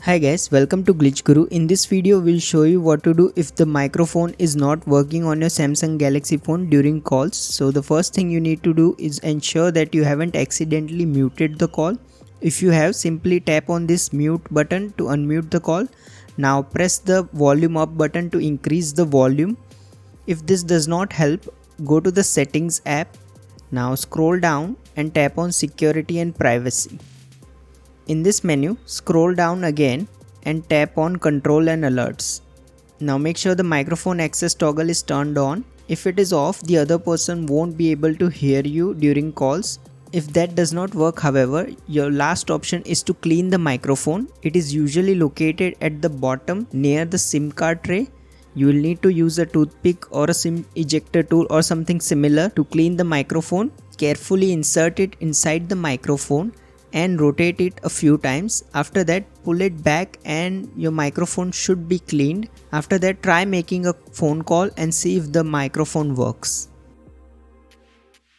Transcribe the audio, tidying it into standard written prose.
Hi guys, welcome to GlitchGuru. In this video, we'll show you what to do if the microphone is not working on your Samsung Galaxy phone during calls. So the first thing you need to do is ensure that you haven't accidentally muted the call. If you have, simply tap on this mute button to unmute the call. Now press the volume up button to increase the volume. If this does not help, go to the settings app. Now scroll down and tap on security and privacy. In this menu, scroll down again and tap on control and alerts. Now make sure the microphone access toggle is turned on. If it is off, the other person won't be able to hear you during calls. If that does not work, however, your last option is to clean the microphone. It is usually located at the bottom near the SIM card tray. You will need to use a toothpick or a SIM ejector tool or something similar to clean the microphone. Carefully insert it inside the microphone and rotate it a few times. After that, pull it back and your microphone should be cleaned. After that, try making a phone call and see if the microphone works.